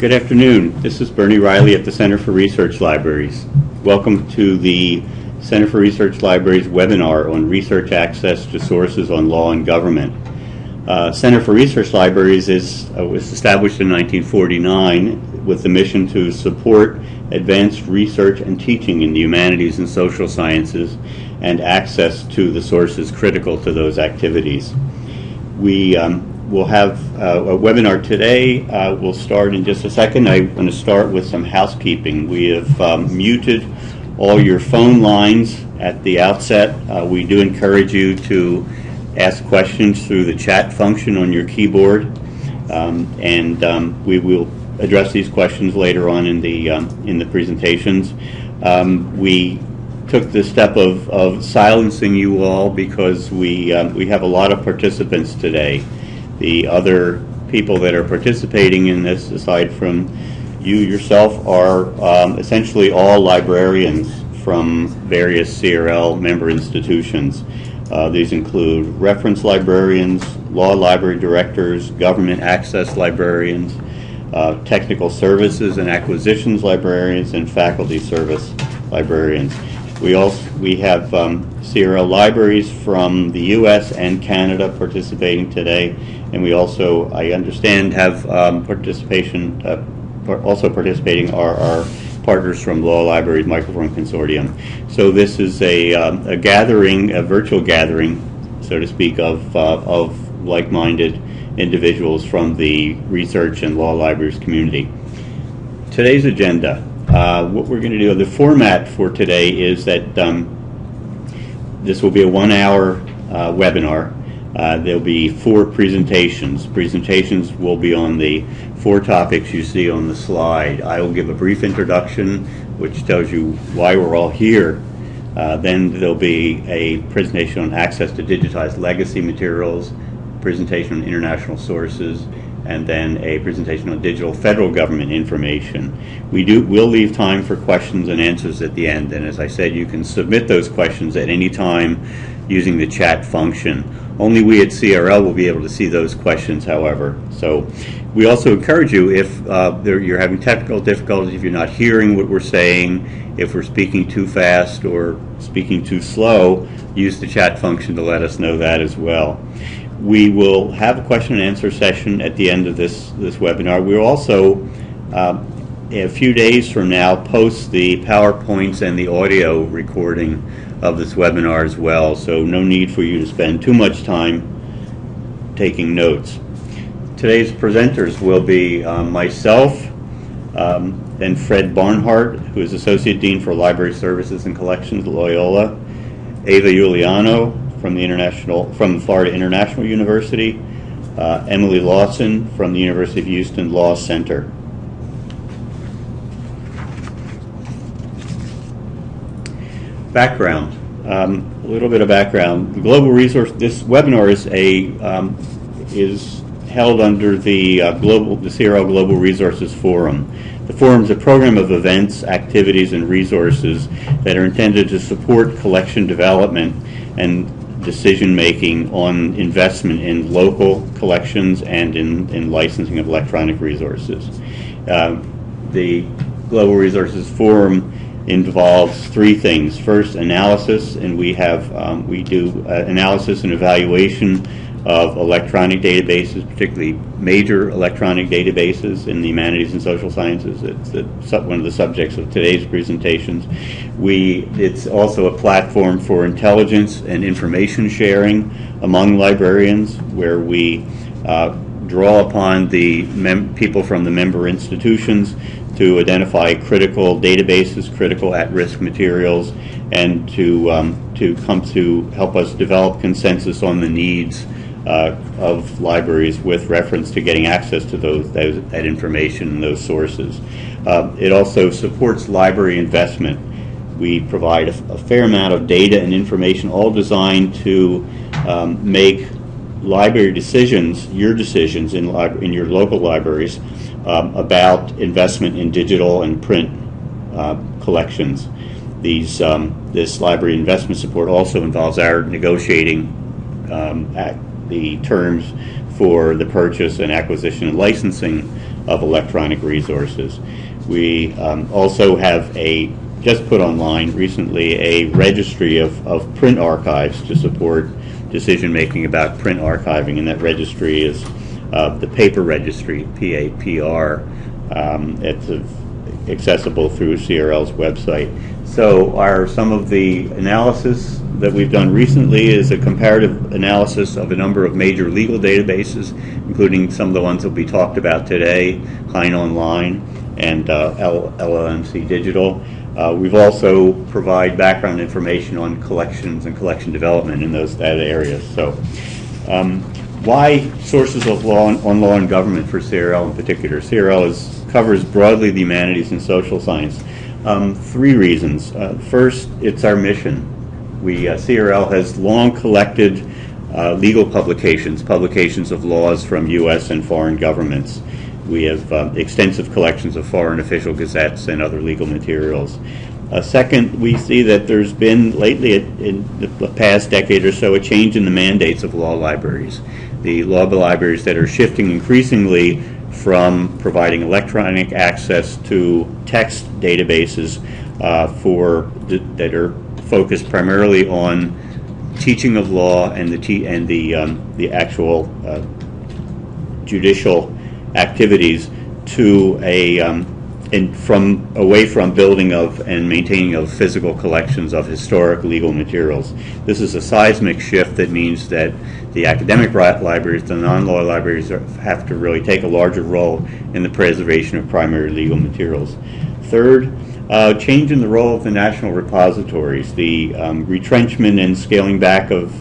Good afternoon. This is Bernie Riley at the Center for Research Libraries. Welcome to the Center for Research Libraries webinar on research access to sources on law and government. Center for Research Libraries was established in 1949 with the mission to support advanced research and teaching in the humanities and social sciences and access to the sources critical to those activities. We'll have a webinar today. We'll start in just a second. I'm going to start with some housekeeping. We have muted all your phone lines at the outset. We do encourage you to ask questions through the chat function on your keyboard, and we will address these questions later on in the presentations. We took the step of silencing you all because we have a lot of participants today. The other people that are participating in this, aside from you yourself, are essentially all librarians from various CRL member institutions. These include reference librarians, law library directors, government access librarians, technical services and acquisitions librarians, and faculty service librarians. We have CRL libraries from the U.S. and Canada participating today, and we also, I understand, have participating are our partners from Law Libraries Microfilm Consortium. So this is a gathering, a virtual gathering, so to speak, of like-minded individuals from the research and law libraries community. Today's agenda. What we're going to do, the format for today is that this will be a 1-hour webinar. There'll be 4 presentations. Presentations will be on the 4 topics you see on the slide. I will give a brief introduction which tells you why we're all here. Then there'll be a presentation on access to digitized legacy materials, presentation on international sources, and then a presentation on digital federal government information. We'll leave time for questions and answers at the end, and as I said, you can submit those questions at any time using the chat function. Only we at CRL will be able to see those questions, however. So we also encourage you, if you're having technical difficulties, if you're not hearing what we're saying, if we're speaking too fast or speaking too slow, use the chat function to let us know that as well. We will have a question and answer session at the end of this webinar. We'll also, a few days from now, post the PowerPoints and the audio recording of this webinar as well, so no need for you to spend too much time taking notes. Today's presenters will be myself, then Fred Barnhart, who is Associate Dean for Library Services and Collections at Loyola, Ava Giuliano from Florida International University, Emily Lawson from the University of Houston Law Center. Background, a little bit of background. The global resource. This webinar is held under the CRL Global Resources Forum. The forum is a program of events, activities, and resources that are intended to support collection development and decision-making on investment in local collections and in licensing of electronic resources. The Global Resources Forum involves 3 things. First, analysis, and we do analysis and evaluation of electronic databases, particularly major electronic databases in the humanities and social sciences. It's one of the subjects of today's presentations. It's also a platform for intelligence and information sharing among librarians, where we draw upon the people from the member institutions to identify critical databases, critical at-risk materials, and to come to help us develop consensus on the needs of libraries with reference to getting access to that information and those sources. It also supports library investment. We provide a fair amount of data and information, all designed to make library decisions, your decisions in your local libraries, about investment in digital and print collections. This library investment support also involves our negotiating the terms for the purchase and acquisition and licensing of electronic resources. We also have just put online recently a registry of print archives to support decision-making about print archiving, and that registry is the paper registry, PAPR. It's accessible through CRL's website. So some of the analysis that we've done recently is a comparative analysis of a number of major legal databases, including some of the ones that we talked about today, Hein Online and LLMC Digital. We've also provide background information on collections and collection development in those data areas. So why sources of law on law and government for CRL in particular? CRL covers broadly the humanities and social science. 3 reasons. First, it's our mission. CRL has long collected legal publications of laws from U.S. and foreign governments. We have extensive collections of foreign official gazettes and other legal materials. Second, we see that there's been lately, in the past decade or so, a change in the mandates of law libraries. The law libraries that are shifting increasingly from providing electronic access to text databases that are focused primarily on teaching of law and the actual judicial activities to away from building of and maintaining of physical collections of historic legal materials. This is a seismic shift that means that the academic libraries, the non-law libraries, have to really take a larger role in the preservation of primary legal materials. Third, change in the role of the national repositories, the retrenchment and scaling back of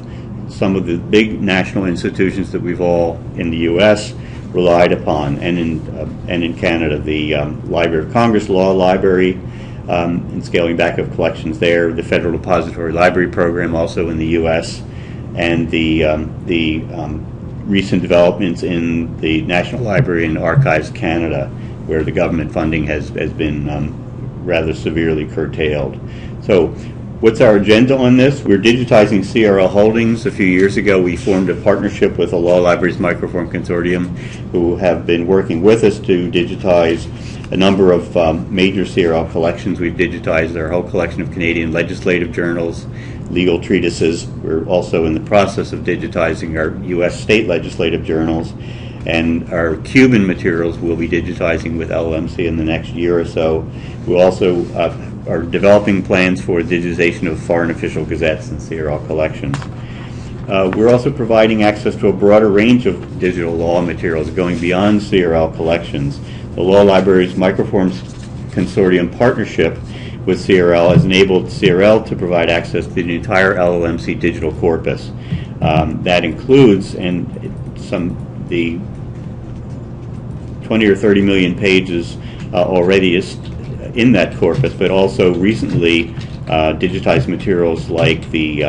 some of the big national institutions that we've all in the U.S. relied upon, and in Canada, the Library of Congress Law Library, and scaling back of collections there, the Federal Depository Library Program also in the U.S., and the recent developments in the National Library and Archives Canada, where the government funding has been rather severely curtailed. So what's our agenda on this? We're digitizing CRL holdings. A few years ago, we formed a partnership with the Law Libraries Microform Consortium, who have been working with us to digitize a number of major CRL collections. We've digitized our whole collection of Canadian legislative journals, legal treatises. We're also in the process of digitizing our U.S. state legislative journals, and our Cuban materials we'll be digitizing with LLMC in the next year or so. We also are developing plans for digitization of foreign official gazettes and CRL collections. We're also providing access to a broader range of digital law materials going beyond CRL collections. The Law Libraries Microforms Consortium partnership with CRL has enabled CRL to provide access to the entire LLMC digital corpus. That includes the 20 or 30 million pages already is in that corpus, but also recently digitized materials like the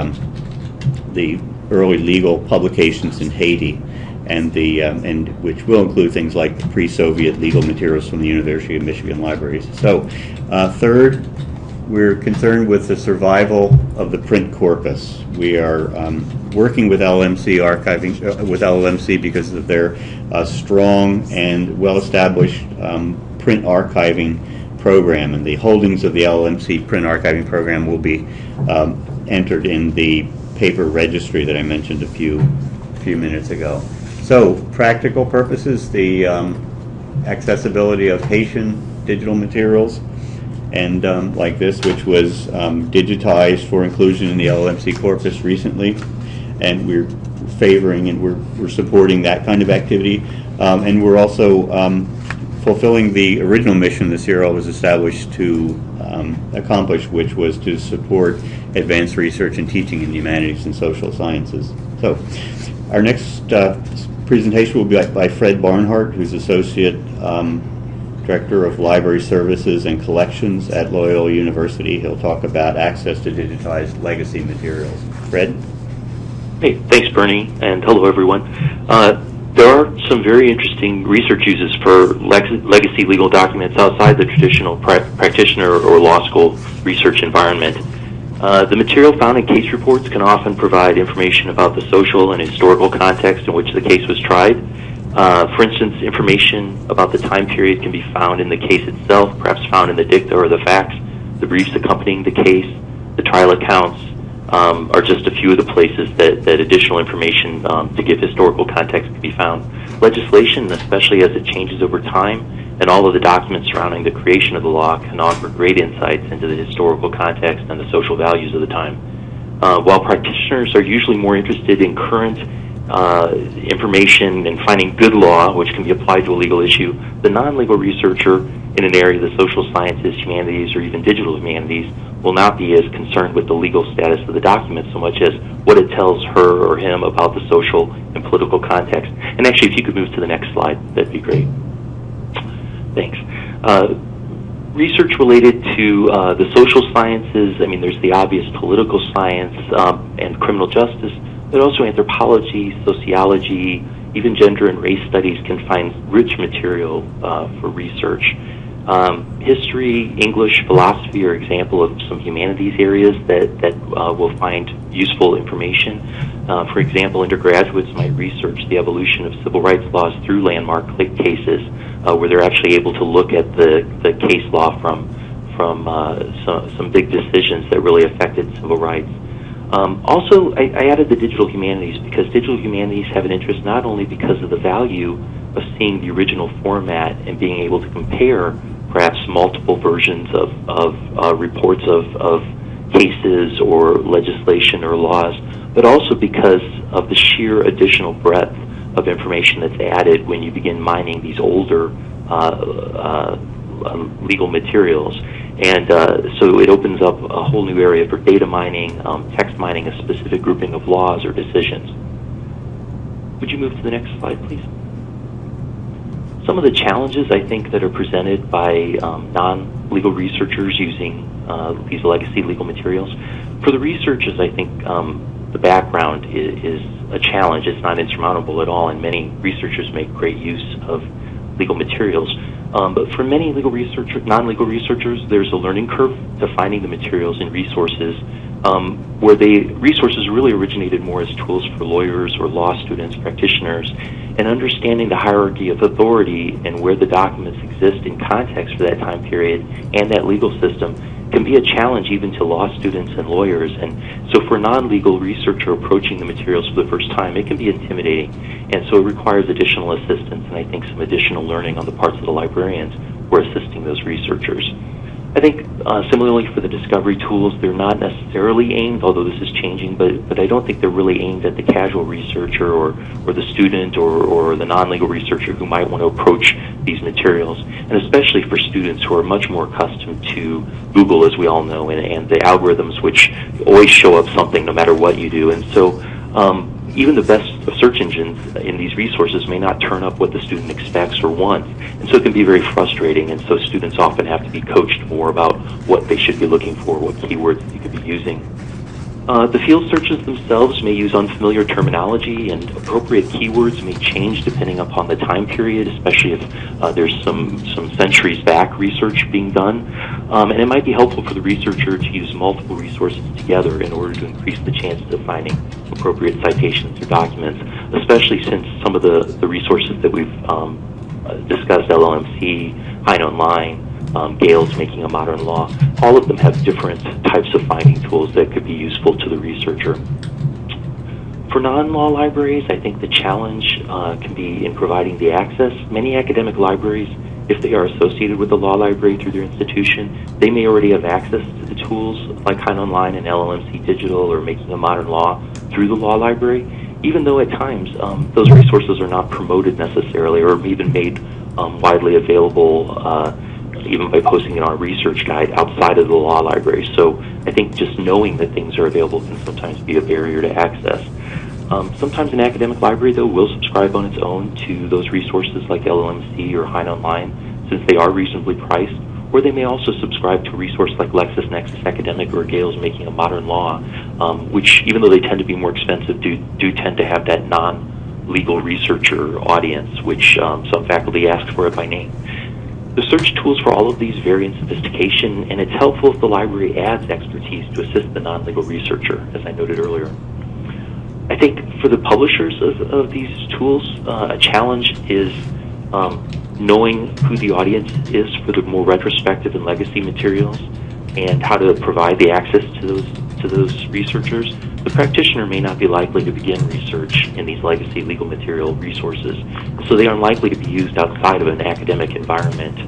early legal publications in Haiti, and which will include things like pre-Soviet legal materials from the University of Michigan libraries. So, third, we're concerned with the survival of the print corpus. We are working with LLMC because of their strong and well-established print archiving program, and the holdings of the LLMC print archiving program will be entered in the paper registry that I mentioned a few minutes ago. So, practical purposes, the accessibility of Haitian digital materials, and like this, which was digitized for inclusion in the LLMC corpus recently, and we're favoring and we're supporting that kind of activity, and we're also fulfilling the original mission the CRL was established to accomplish, which was to support advanced research and teaching in the humanities and social sciences. So, our next presentation will be by Fred Barnhart, who's Associate Director of Library Services and Collections at Loyola University. He'll talk about access to digitized legacy materials. Fred? Hey, thanks, Bernie, and hello, everyone. There are some very interesting research uses for legacy legal documents outside the traditional practitioner or law school research environment. The material found in case reports can often provide information about the social and historical context in which the case was tried, For instance, information about the time period can be found in the case itself, perhaps found in the dicta or the facts, the briefs accompanying the case, the trial accounts, are just a few of the places that additional information to give historical context can be found. Legislation, especially as it changes over time, and all of the documents surrounding the creation of the law can offer great insights into the historical context and the social values of the time. While practitioners are usually more interested in current information and finding good law, which can be applied to a legal issue, the non-legal researcher in an area of the social sciences, humanities, or even digital humanities will not be as concerned with the legal status of the document so much as what it tells her or him about the social and political context. And actually, if you could move to the next slide, that'd be great. Thanks. Research related to the social sciences, I mean, there's the obvious political science and criminal justice, but also anthropology, sociology, even gender and race studies can find rich material for research. History, English, philosophy are example of some humanities areas that will find useful information. For example, undergraduates might research the evolution of civil rights laws through landmark cases, where they're actually able to look at the case law from some big decisions that really affected civil rights. Also, I added the digital humanities because digital humanities have an interest not only because of the value of seeing the original format and being able to compare perhaps multiple versions of reports of cases or legislation or laws, but also because of the sheer additional breadth of information that's added when you begin mining these older legal materials. And so it opens up a whole new area for data mining, text mining, a specific grouping of laws or decisions. Would you move to the next slide, please? Some of the challenges, I think, that are presented by non-legal researchers using these legacy legal materials. For the researchers, I think the background is a challenge. It's not insurmountable at all, and many researchers make great use of legal materials. But for many non-legal researchers, there's a learning curve to finding the materials and resources where resources really originated more as tools for lawyers or law students, practitioners, and understanding the hierarchy of authority and where the documents exist in context for that time period and that legal system can be a challenge even to law students and lawyers. And so for a non-legal researcher approaching the materials for the first time, it can be intimidating. And so it requires additional assistance and I think some additional learning on the parts of the librarians who are assisting those researchers. I think similarly for the discovery tools, they're not necessarily aimed, although this is changing, but I don't think they're really aimed at the casual researcher or the student or the non-legal researcher who might want to approach these materials, and especially for students who are much more accustomed to Google, as we all know, and the algorithms which always show up something no matter what you do. And so even the best search engines in these resources may not turn up what the student expects or wants. And so it can be very frustrating, and so students often have to be coached more about what they should be looking for, what keywords they could be using. The field searches themselves may use unfamiliar terminology, and appropriate keywords may change depending upon the time period, especially if there's some centuries back research being done. And it might be helpful for the researcher to use multiple resources together in order to increase the chances of finding appropriate citations or documents, especially since some of the resources that we've discussed, LLMC, Hein Online, Gale's Making a Modern Law, all of them have different types of finding tools that could be useful to the researcher. For non-law libraries, I think the challenge can be in providing the access. Many academic libraries, if they are associated with the law library through their institution, they may already have access to the tools like Hein Online and LLMC Digital or Making a Modern Law through the law library, even though at times those resources are not promoted necessarily or even made widely available even by posting it on a research guide outside of the law library. So I think just knowing that things are available can sometimes be a barrier to access. Sometimes an academic library, though, will subscribe on its own to those resources like LLMC or Hein Online, since they are reasonably priced, or they may also subscribe to a resource like LexisNexis Academic or Gale's Making a Modern Law, which, even though they tend to be more expensive, do tend to have that non-legal researcher audience, which some faculty ask for it by name. The search tools for all of these vary in sophistication, and it's helpful if the library adds expertise to assist the non-legal researcher, as I noted earlier. I think for the publishers of these tools, a challenge is knowing who the audience is for the more retrospective and legacy materials, and how to provide the access to those researchers. The practitioner may not be likely to begin research in these legacy legal material resources, so they are unlikely to be used outside of an academic environment.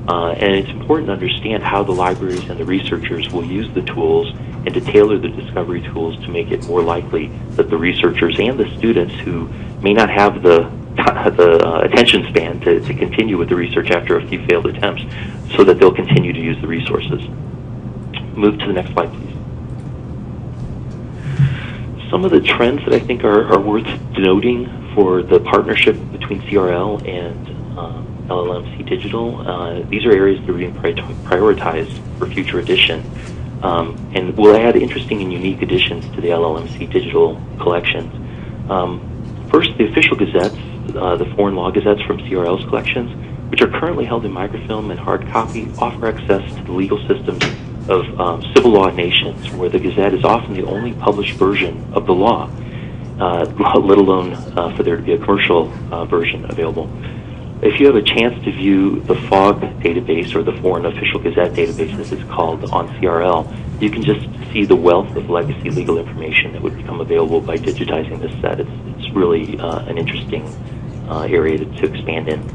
And it's important to understand how the libraries and the researchers will use the tools and to tailor the discovery tools to make it more likely that the researchers and the students who may not have the attention span to continue with the research after a few failed attempts, so that they'll continue to use the resources. Move to the next slide, please. Some of the trends that I think are worth noting for the partnership between CRL and LLMC Digital, these are areas that are being prioritized for future edition, and will add interesting and unique additions to the LLMC Digital collections. First, the official gazettes, the foreign law gazettes from CRL's collections, which are currently held in microfilm and hard copy, offer access to the legal systems of civil law nations, where the Gazette is often the only published version of the law, let alone for there to be a commercial version available. If you have a chance to view the FOG database, or the Foreign Official Gazette database as it's called, on CRL, you can just see the wealth of legacy legal information that would become available by digitizing this set. It's really an interesting area to expand in.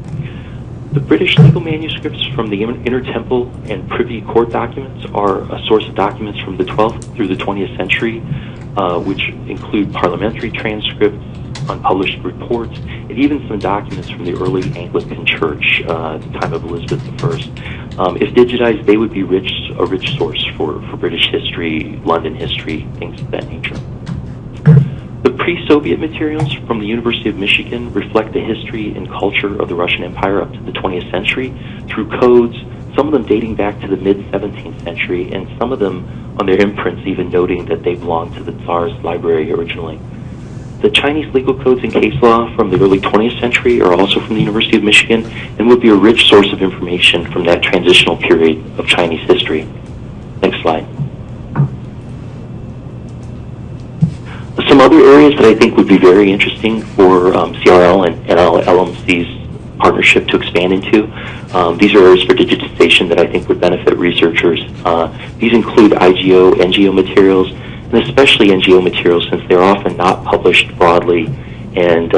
The British legal manuscripts from the Intertemple and Privy Court documents are a source of documents from the 12th through the 20th century, which include parliamentary transcripts, unpublished reports, and even some documents from the early Anglican Church, the time of Elizabeth I. If digitized, they would be a rich source for British history, London history, things of that nature. The pre-Soviet materials from the University of Michigan reflect the history and culture of the Russian Empire up to the 20th century through codes, some of them dating back to the mid-17th century, and some of them on their imprints even noting that they belonged to the Tsar's library originally. The Chinese legal codes and case law from the early 20th century are also from the University of Michigan and would be a rich source of information from that transitional period of Chinese history. Next slide. Some other areas that I think would be very interesting for CRL and LLMC's partnership to expand into. These are areas for digitization that I think would benefit researchers. These include IGO, NGO materials, and especially NGO materials, since they're often not published broadly. And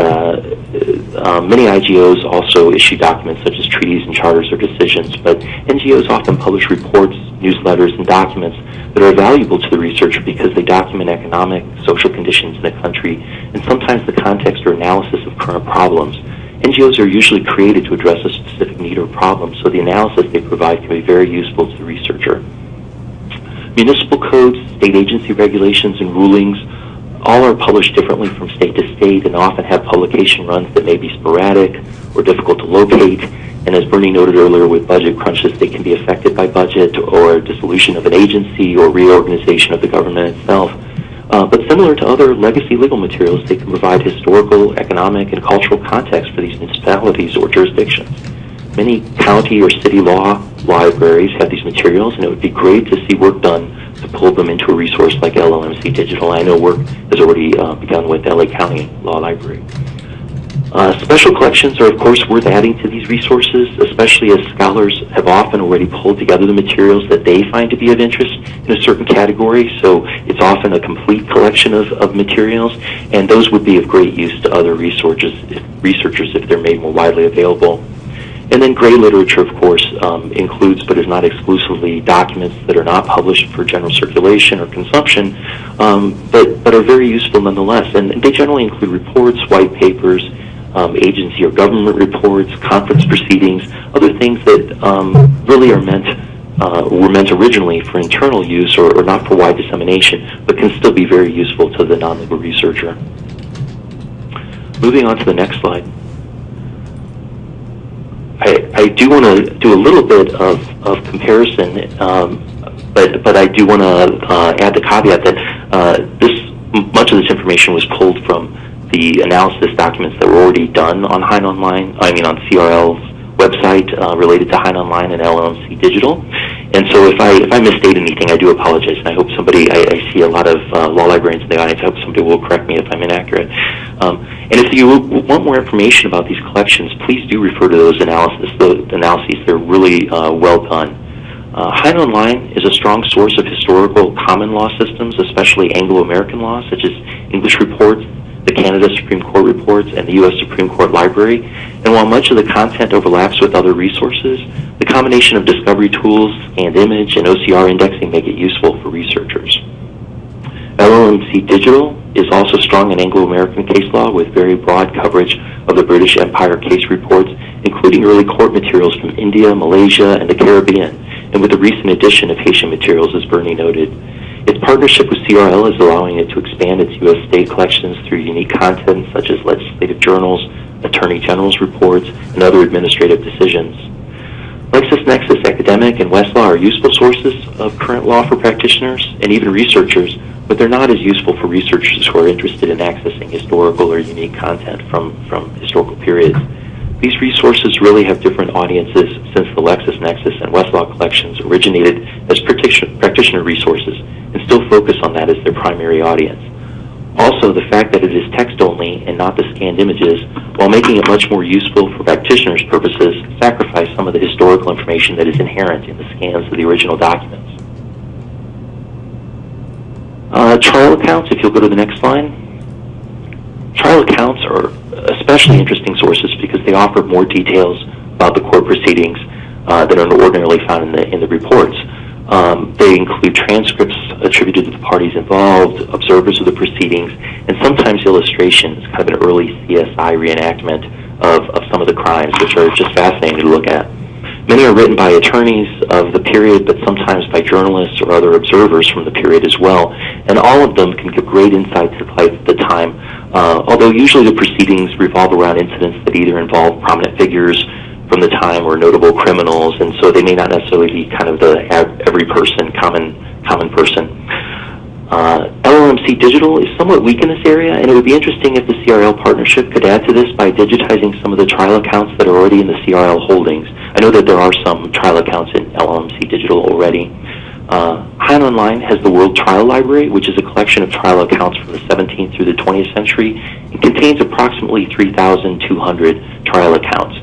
many IGOs also issue documents such as treaties and charters or decisions, but NGOs often publish reports, newsletters, and documents that are valuable to the researcher because they document economic, social conditions in the country, and sometimes the context or analysis of current problems. NGOs are usually created to address a specific need or problem, so the analysis they provide can be very useful to the researcher. Municipal codes, state agency regulations, and rulings all are published differently from state to state and often have publication runs that may be sporadic or difficult to locate. And as Bernie noted earlier, with budget crunches, they can be affected by budget or dissolution of an agency or reorganization of the government itself. But similar to other legacy legal materials, they can provide historical, economic, and cultural context for these municipalities or jurisdictions. Many county or city law libraries have these materials, and it would be great to see work done to pull them into a resource like LLMC Digital. I know work has already begun with LA County Law Library. Special collections are, of course, worth adding to these resources, especially as scholars have often already pulled together the materials that they find to be of interest in a certain category, so it's often a complete collection of materials, and those would be of great use to other researchers if they're made more widely available. And then gray literature, of course, includes but is not exclusively documents that are not published for general circulation or consumption, but are very useful nonetheless. And they generally include reports, white papers, agency or government reports, conference proceedings, other things that really are were meant originally for internal use or not for wide dissemination, but can still be very useful to the non-legal researcher. Moving on to the next slide. I do want to do a little bit of comparison, but I do want to add the caveat that much of this information was pulled from the analysis documents that were already done on CRL's website related to Hein Online and LLMC Digital. And so if I misstate anything, I do apologize, and I hope somebody, I see a lot of law librarians in the audience, I hope somebody will correct me if I'm inaccurate. And if you want more information about these collections, please do refer to those analyses. They're really well done. Hein Online is a strong source of historical common law systems, especially Anglo-American law, such as English reports, the Canada Supreme Court reports, and the U.S. Supreme Court Library. And while much of the content overlaps with other resources, the combination of discovery tools and image and OCR indexing make it useful for researchers. LLMC Digital is also strong in Anglo-American case law with very broad coverage of the British Empire case reports, including early court materials from India, Malaysia, and the Caribbean, and with the recent addition of Haitian materials, as Bernie noted. Its partnership with CRL is allowing it to expand its U.S. state collections through unique content such as legislative journals, attorney general's reports, and other administrative decisions. LexisNexis Academic and Westlaw are useful sources of current law for practitioners and even researchers, but they're not as useful for researchers who are interested in accessing historical or unique content from historical periods. These resources really have different audiences since the LexisNexis and Westlaw collections originated as practitioner resources and still focus on that as their primary audience. Also, the fact that it is text-only and not the scanned images, while making it much more useful for practitioners' purposes, sacrifice some of the historical information that is inherent in the scans of the original documents. Trial accounts, if you'll go to the next slide. Trial accounts are especially interesting sources because they offer more details about the court proceedings than are ordinarily found in the reports. They include transcripts attributed to the parties involved, observers of the proceedings, and sometimes illustrations, kind of an early CSI reenactment of some of the crimes, which are just fascinating to look at. Many are written by attorneys of the period, but sometimes by journalists or other observers from the period as well, and all of them can give great insight to life at the time, although usually the proceedings revolve around incidents that either involve prominent figures from the time or notable criminals, and so they may not necessarily be kind of the every person, common person. LLMC Digital is somewhat weak in this area, and it would be interesting if the CRL partnership could add to this by digitizing some of the trial accounts that are already in the CRL holdings. I know that there are some trial accounts in LLMC Digital already. Hein Online has the World Trial Library, which is a collection of trial accounts from the 17th through the 20th century, and contains approximately 3,200 trial accounts.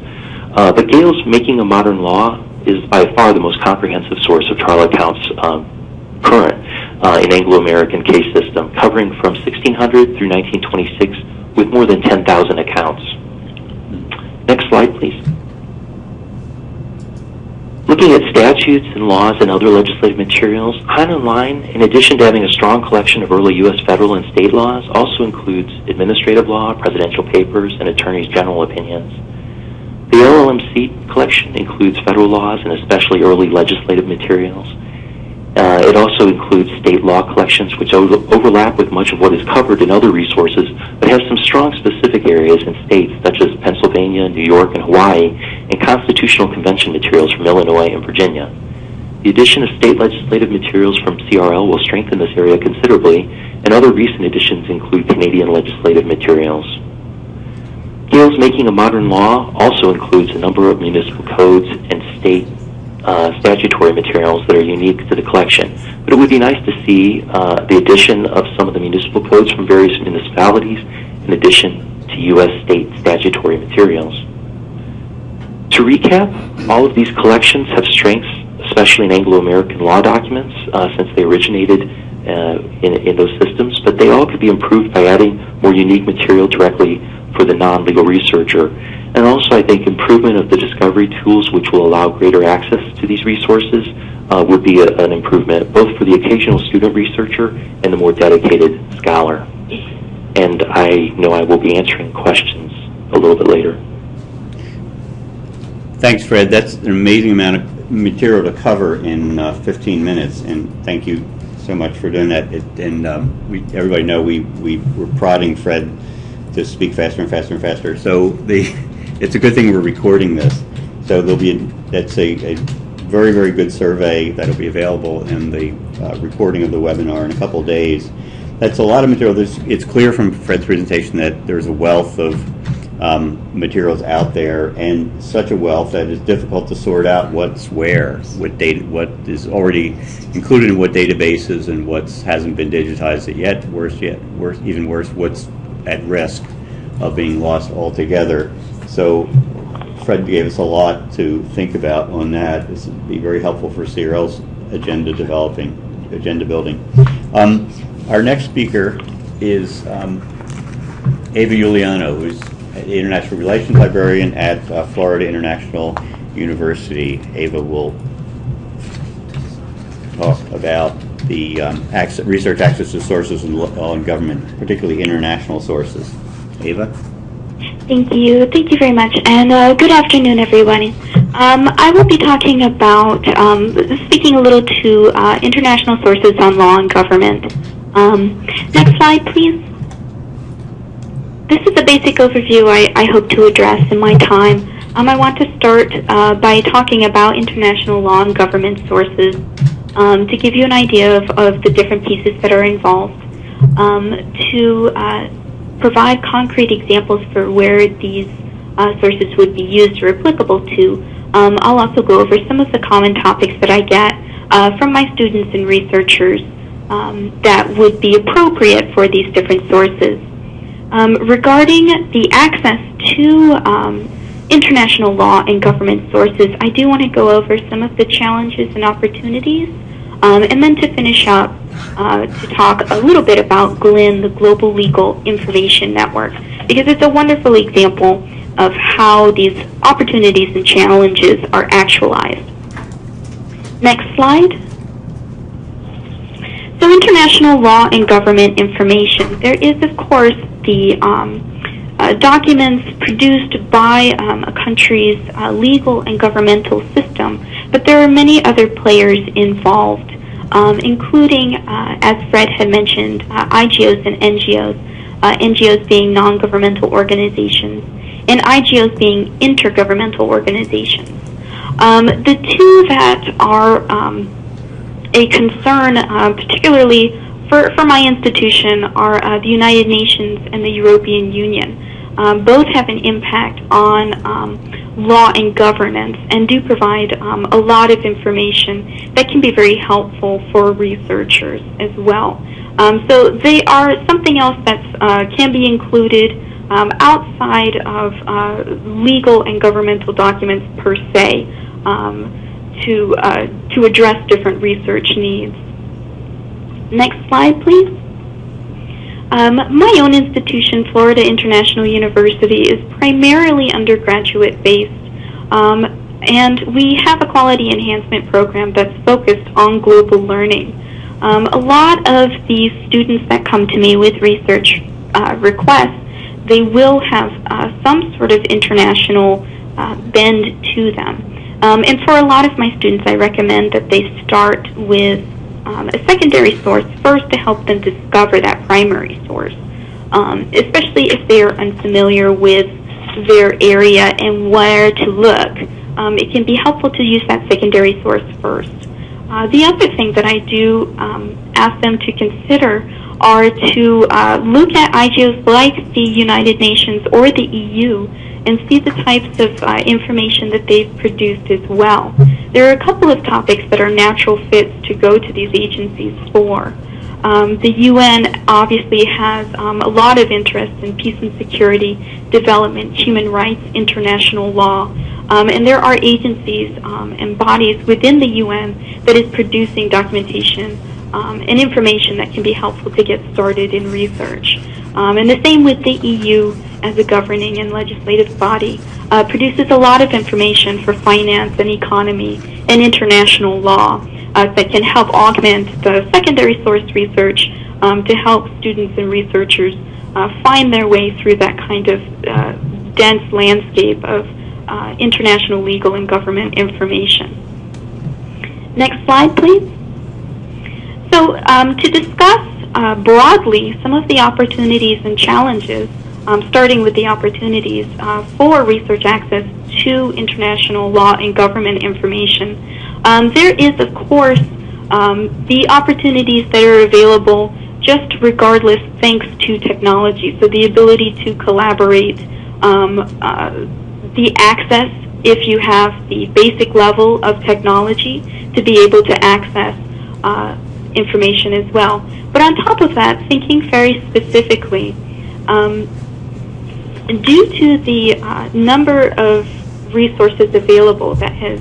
But Gale's Making a Modern Law is by far the most comprehensive source of trial accounts current in Anglo-American case system, covering from 1600 through 1926 with more than 10,000 accounts. Next slide, please. Looking at statutes and laws and other legislative materials, Hein Online, in addition to having a strong collection of early U.S. federal and state laws, also includes administrative law, presidential papers, and attorneys' general opinions. The LLMC collection includes federal laws and especially early legislative materials. It also includes state law collections, which overlap with much of what is covered in other resources, but have some strong specific areas in states such as Pennsylvania, New York, and Hawaii, and constitutional convention materials from Illinois and Virginia. The addition of state legislative materials from CRL will strengthen this area considerably, and other recent additions include Canadian legislative materials. Gale's Making a Modern Law also includes a number of municipal codes and state statutory materials that are unique to the collection. But it would be nice to see the addition of some of the municipal codes from various municipalities in addition to U.S. state statutory materials. To recap, all of these collections have strengths, especially in Anglo-American law documents, since they originated in those systems, but they all could be improved by adding more unique material directly for the non-legal researcher. And also, I think improvement of the discovery tools, which will allow greater access to these resources, would be an improvement, both for the occasional student researcher and the more dedicated scholar. And I know I will be answering questions a little bit later. Thanks, Fred. That's an amazing amount of material to cover in 15 minutes, and thank you so much for doing that. Everybody know we were prodding Fred to speak faster and faster and faster. So it's a good thing we're recording this. So that's a very, very good survey that'll be available in the recording of the webinar in a couple of days. That's a lot of material. It's clear from Fred's presentation that there's a wealth of materials out there, and such a wealth that it's difficult to sort out what's where, what is already included in what databases and what hasn't been digitized yet. Even worse, what's at risk of being lost altogether. So Fred gave us a lot to think about on that. This would be very helpful for CRL's agenda building. Our next speaker is Ava Giuliano, who's an International Relations Librarian at Florida International University. Ava will talk about the research access to sources in law and government, particularly international sources. Ava? Thank you. Thank you very much. And good afternoon, everyone. I will be talking about, speaking a little to international sources on law and government. Next slide, please. This is a basic overview I hope to address in my time. I want to start by talking about international law and government sources to give you an idea of the different pieces that are involved, to provide concrete examples for where these sources would be used or applicable to. I'll also go over some of the common topics that I get from my students and researchers that would be appropriate for these different sources. Regarding the access to international law and government sources, I do want to go over some of the challenges and opportunities, and then to finish up, to talk a little bit about GLIN, the Global Legal Information Network, because it's a wonderful example of how these opportunities and challenges are actualized. Next slide. So international law and government information. There is, of course, the documents produced by a country's legal and governmental system, but there are many other players involved, including, as Fred had mentioned, IGOs and NGOs, NGOs being non-governmental organizations, and IGOs being intergovernmental organizations. The two that are a concern, particularly for my institution, are the United Nations and the European Union. Both have an impact on law and governance and do provide a lot of information that can be very helpful for researchers as well. So they are something else that can be included outside of legal and governmental documents per se to address different research needs. Next slide, please. My own institution, Florida International University, is primarily undergraduate based, and we have a quality enhancement program that's focused on global learning. A lot of the students that come to me with research requests, they will have some sort of international bend to them. And for a lot of my students, I recommend that they start with a secondary source first to help them discover that primary source, especially if they are unfamiliar with their area and where to look. It can be helpful to use that secondary source first. The other thing that I do ask them to consider are to look at IGOs like the United Nations or the EU and see the types of information that they've produced as well. There are a couple of topics that are natural fits to go to these agencies for. The UN obviously has a lot of interest in peace and security, development, human rights, international law, and there are agencies and bodies within the UN that is producing documentation and information that can be helpful to get started in research. And the same with the EU as a governing and legislative body, produces a lot of information for finance and economy and international law that can help augment the secondary source research to help students and researchers find their way through that kind of dense landscape of international legal and government information. Next slide, please. So to discuss broadly some of the opportunities and challenges, starting with the opportunities for research access to international law and government information, there is, of course, the opportunities that are available just regardless thanks to technology. So the ability to collaborate the access, if you have the basic level of technology, to be able to access information as well. But on top of that, thinking very specifically, due to the number of resources available that has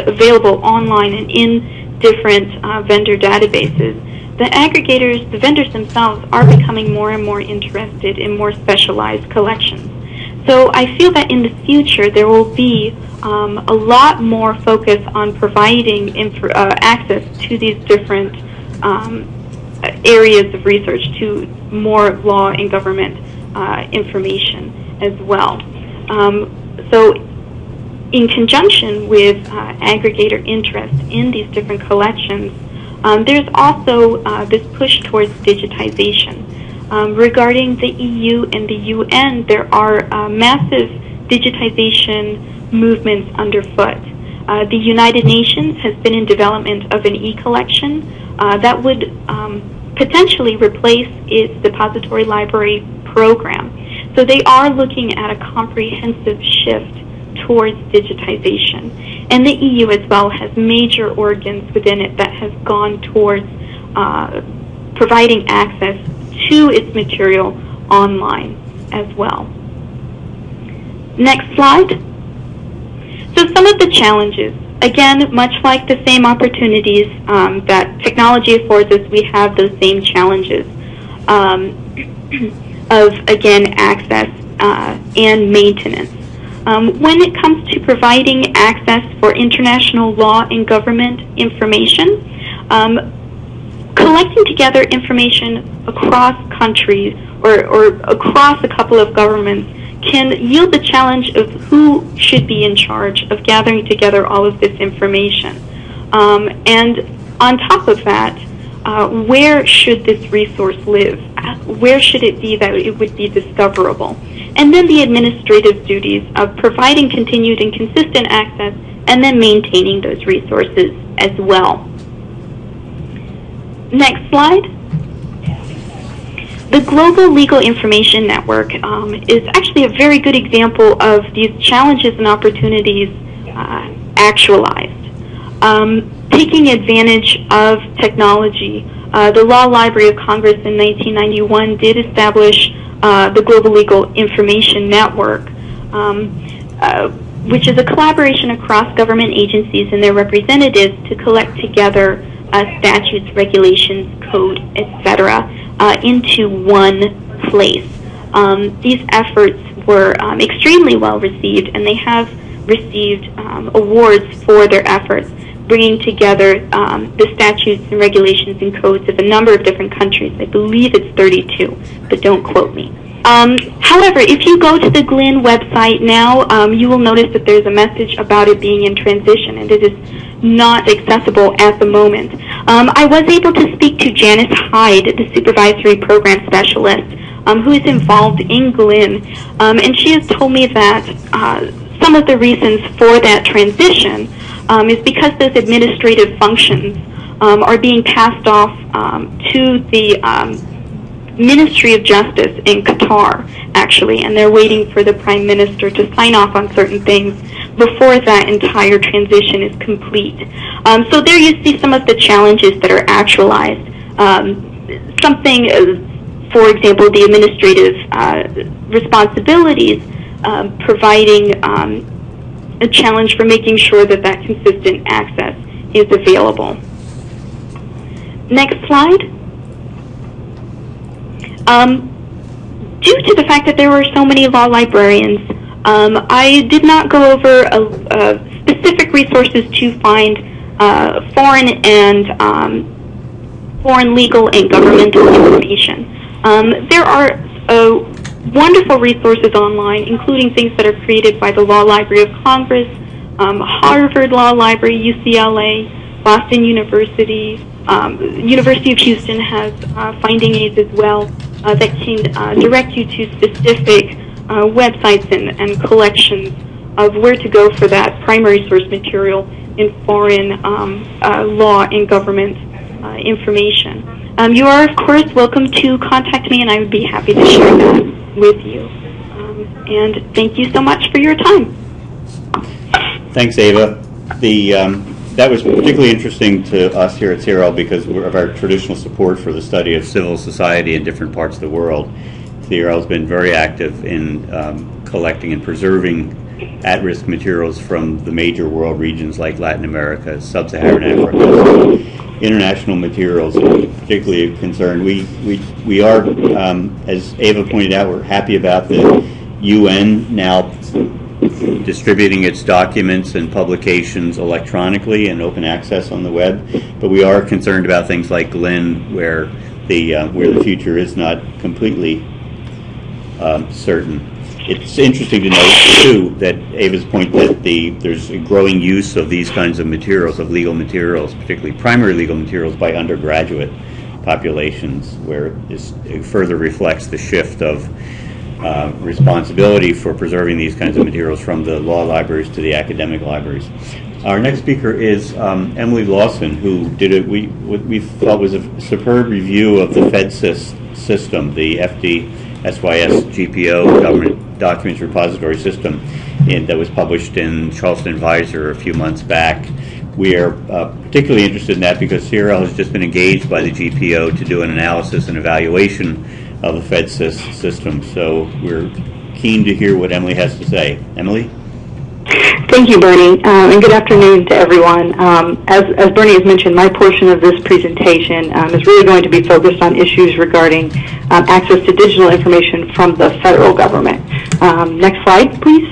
available online and in different vendor databases, the aggregators, the vendors themselves, are becoming more and more interested in more specialized collections. So I feel that in the future there will be a lot more focus on providing access to these different areas of research, to more law and government information as well. So in conjunction with aggregator interest in these different collections, there's also this push towards digitization. Regarding the EU and the UN, there are massive digitization movements underfoot. The United Nations has been in development of an e-collection that would potentially replace its depository library program. So they are looking at a comprehensive shift towards digitization. And the EU as well has major organs within it that has gone towards providing access to its material online as well. Next slide. So some of the challenges, again, much like the same opportunities that technology affords us, we have those same challenges of, again, access and maintenance. When it comes to providing access for international law and government information, collecting together information across countries or across a couple of governments can yield the challenge of who should be in charge of gathering together all of this information. And on top of that, where should this resource live? Where should it be that it would be discoverable? And then the administrative duties of providing continued and consistent access and then maintaining those resources as well. Next slide. The Global Legal Information Network is actually a very good example of these challenges and opportunities actualized. Taking advantage of technology, the Law Library of Congress in 1991 did establish the Global Legal Information Network, which is a collaboration across government agencies and their representatives to collect together statutes, regulations, code, etc., into one place. These efforts were extremely well received, and they have received awards for their efforts, bringing together the statutes and regulations and codes of a number of different countries. I believe it's 32, but don't quote me. However, if you go to the GLIN website now, you will notice that there's a message about it being in transition, and it is not accessible at the moment. I was able to speak to Janice Hyde, the Supervisory Program Specialist, who is involved in GLIN, and she has told me that some of the reasons for that transition is because those administrative functions are being passed off to the Ministry of Justice in Qatar, actually, and they're waiting for the Prime Minister to sign off on certain things before that entire transition is complete. So there you see some of the challenges that are actualized. Something, for example, the administrative responsibilities, providing a challenge for making sure that that consistent access is available. Next slide. Due to the fact that there were so many law librarians, I did not go over specific resources to find foreign legal and governmental information. There are wonderful resources online, including things that are created by the Law Library of Congress, Harvard Law Library, UCLA, Boston University, University of Houston has finding aids as well that can direct you to specific websites and collections of where to go for that primary source material in foreign law and government information. You are, of course, welcome to contact me, and I would be happy to share that with you. And thank you so much for your time. Thanks, Ava. That was particularly interesting to us here at CRL because of our traditional support for the study of civil society in different parts of the world. CRL has been very active in collecting and preserving at-risk materials from the major world regions like Latin America, Sub-Saharan Africa. International materials are particularly concerned. We are, as Ava pointed out, we're happy about the UN now distributing its documents and publications electronically and open access on the web, but we are concerned about things like GLIN, where the future is not completely certain. It's interesting to note, too, that Ava's point that there's a growing use of these kinds of materials, of legal materials, particularly primary legal materials, by undergraduate populations, where this further reflects the shift of responsibility for preserving these kinds of materials from the law libraries to the academic libraries. Our next speaker is Emily Lawson, who did what we thought was a superb review of the FDsys system, the FDsys GPO Government Documents Repository System, that was published in Charleston Advisor a few months back. We are particularly interested in that because CRL has just been engaged by the GPO to do an analysis and evaluation of the FDsys system. So we're keen to hear what Emily has to say. Emily? Thank you, Bernie, and good afternoon to everyone. As Bernie has mentioned, my portion of this presentation is really going to be focused on issues regarding access to digital information from the federal government. Next slide, please.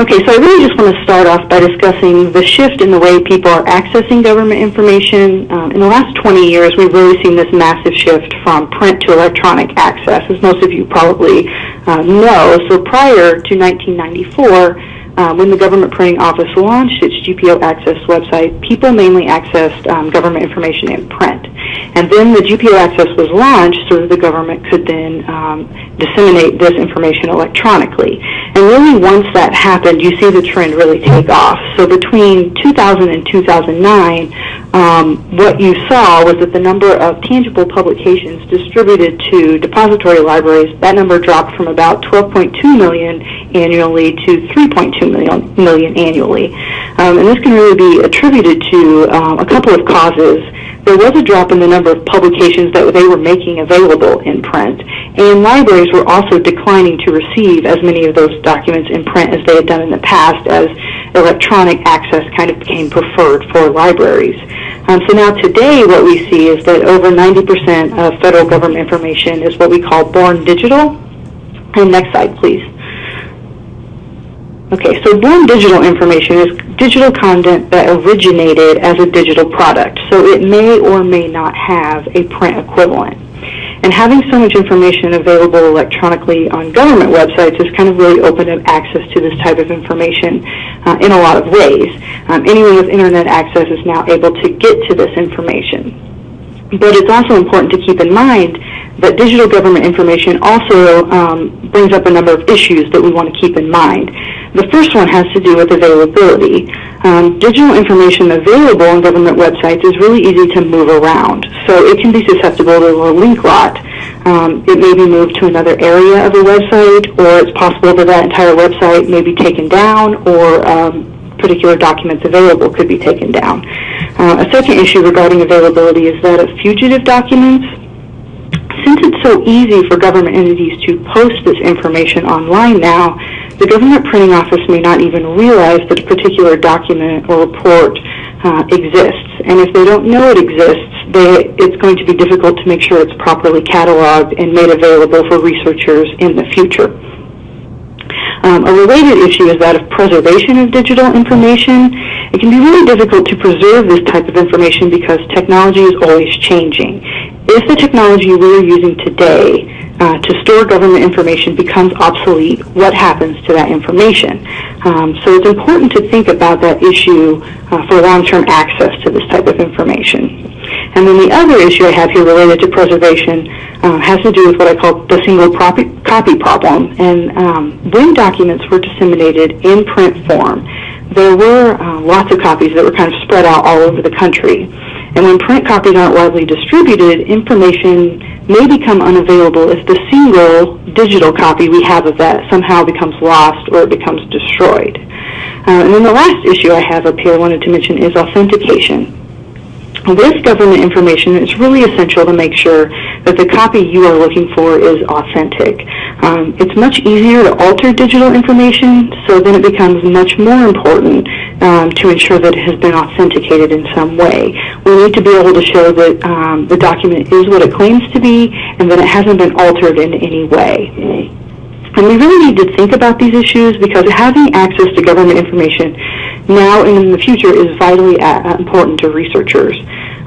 Okay, so I really just want to start off by discussing the shift in the way people are accessing government information. In the last 20 years, we've really seen this massive shift from print to electronic access, as most of you probably know. So prior to 1994, when the Government Printing Office launched its GPO Access website, people mainly accessed government information in print. And then the GPO Access was launched so that the government could then disseminate this information electronically. And really once that happened, you see the trend really take off. So between 2000 and 2009, what you saw was that the number of tangible publications distributed to depository libraries, that number dropped from about 12.2 million annually to 3.2 million annually. And this can really be attributed to a couple of causes. There was a drop in the number of publications that they were making available in print, and libraries were also declining to receive as many of those documents in print as they had done in the past, as electronic access kind of became preferred for libraries. So now today what we see is that over 90% of federal government information is what we call born digital. And next slide, please. Okay, so born digital information is digital content that originated as a digital product, so it may or may not have a print equivalent. And having so much information available electronically on government websites has kind of really opened up access to this type of information in a lot of ways. Anyone with internet access is now able to get to this information. But it's also important to keep in mind that digital government information also brings up a number of issues that we want to keep in mind. The first one has to do with availability. Digital information available on government websites is really easy to move around, so it can be susceptible to a link rot. It may be moved to another area of the website, or it's possible that that entire website may be taken down, or particular documents available could be taken down. A second issue regarding availability is that of fugitive documents. Since it's so easy for government entities to post this information online now, the Government Printing Office may not even realize that a particular document or report exists. And if they don't know it exists, it's going to be difficult to make sure it's properly cataloged and made available for researchers in the future. A related issue is that of preservation of digital information. It can be really difficult to preserve this type of information because technology is always changing. If the technology we're using today to store government information becomes obsolete, what happens to that information? So it's important to think about that issue for long-term access to this type of information. And then the other issue I have here related to preservation has to do with what I call the single copy problem. And when documents were disseminated in print form, there were lots of copies that were kind of spread out all over the country. And when print copies aren't widely distributed, information may become unavailable if the single digital copy we have of that somehow becomes lost or it becomes destroyed. And then the last issue I have up here I wanted to mention is authentication. With government information, it's really essential to make sure that the copy you are looking for is authentic. It's much easier to alter digital information, so then it becomes much more important to ensure that it has been authenticated in some way. We need to be able to show that the document is what it claims to be and that it hasn't been altered in any way. And we really need to think about these issues because having access to government information now and in the future is vitally important to researchers.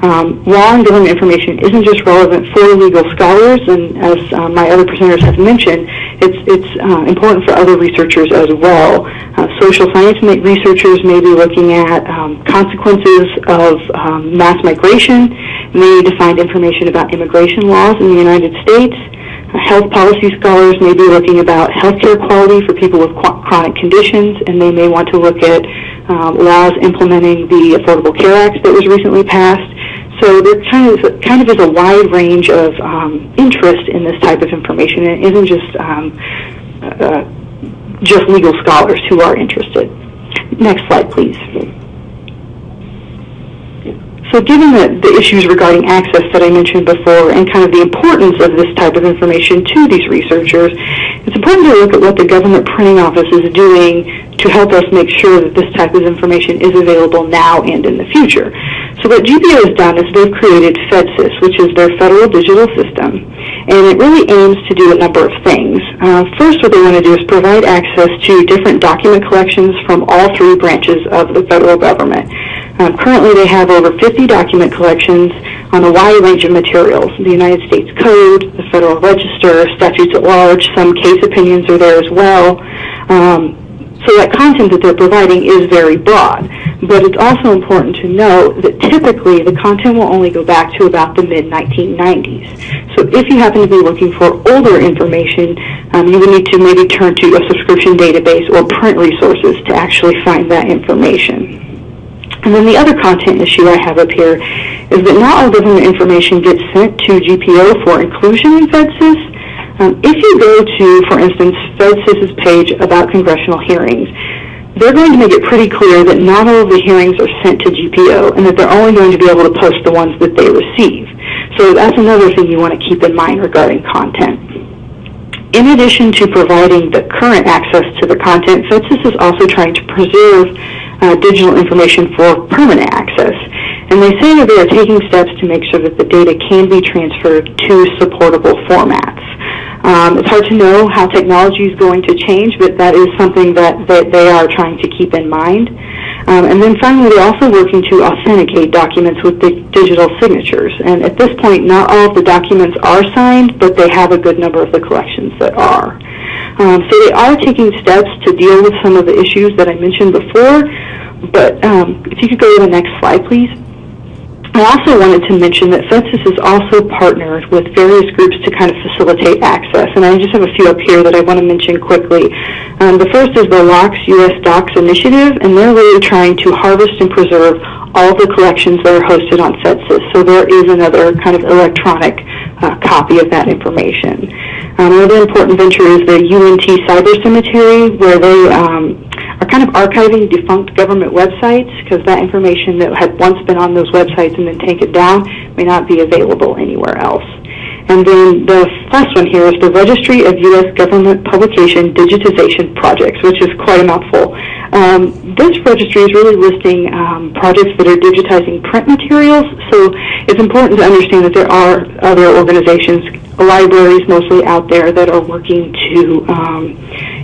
Law and government information isn't just relevant for legal scholars, and as my other presenters have mentioned, it's important for other researchers as well. Social science researchers may be looking at consequences of mass migration. They need to find information about immigration laws in the United States. Health policy scholars may be looking about healthcare quality for people with chronic conditions, and they may want to look at laws implementing the Affordable Care Act that was recently passed. So there kind of is a wide range of interest in this type of information. It isn't just legal scholars who are interested. Next slide, please. So given the issues regarding access that I mentioned before and kind of the importance of this type of information to these researchers, it's important to look at what the government printing office is doing to help us make sure that this type of information is available now and in the future. So what GPO has done is they've created FDsys, which is their federal digital system, and it really aims to do a number of things. First, what they want to do is provide access to different document collections from all three branches of the federal government. Currently, they have over 50 document collections on a wide range of materials. The United States Code, the Federal Register, Statutes at Laws, some case opinions are there as well. So that content that they're providing is very broad. But it's also important to note that typically the content will only go back to about the mid-1990s. So if you happen to be looking for older information, you would need to maybe turn to a subscription database or print resources to actually find that information. And then the other content issue I have up here is that not all government information gets sent to GPO for inclusion in FDsys. If you go to, for instance, FDsys' page about congressional hearings, they're going to make it pretty clear that not all of the hearings are sent to GPO and that they're only going to be able to post the ones that they receive. So that's another thing you want to keep in mind regarding content. In addition to providing the current access to the content, FDsys is also trying to preserve digital information for permanent access. And they say that they are taking steps to make sure that the data can be transferred to supportable formats. It's hard to know how technology is going to change, but that is something that they are trying to keep in mind. And then finally, they're also working to authenticate documents with the digital signatures. And at this point, not all of the documents are signed, but they have a good number of the collections that are. So they are taking steps to deal with some of the issues that I mentioned before. But if you could go to the next slide, please. I also wanted to mention that FDsys is also partnered with various groups to kind of facilitate access, and I just have a few up here that I want to mention quickly. The first is the LOCKS US Docs Initiative, and they're really trying to harvest and preserve all the collections that are hosted on FDsys, so there is another kind of electronic copy of that information. Another important venture is the UNT Cyber Cemetery, where they are kind of archiving defunct government websites because that information that had once been on those websites and then taken down may not be available anywhere else. And then the last one here is the Registry of U.S. Government Publication Digitization Projects, which is quite a mouthful. This registry is really listing projects that are digitizing print materials, so it's important to understand that there are other organizations, libraries mostly out there, that are working to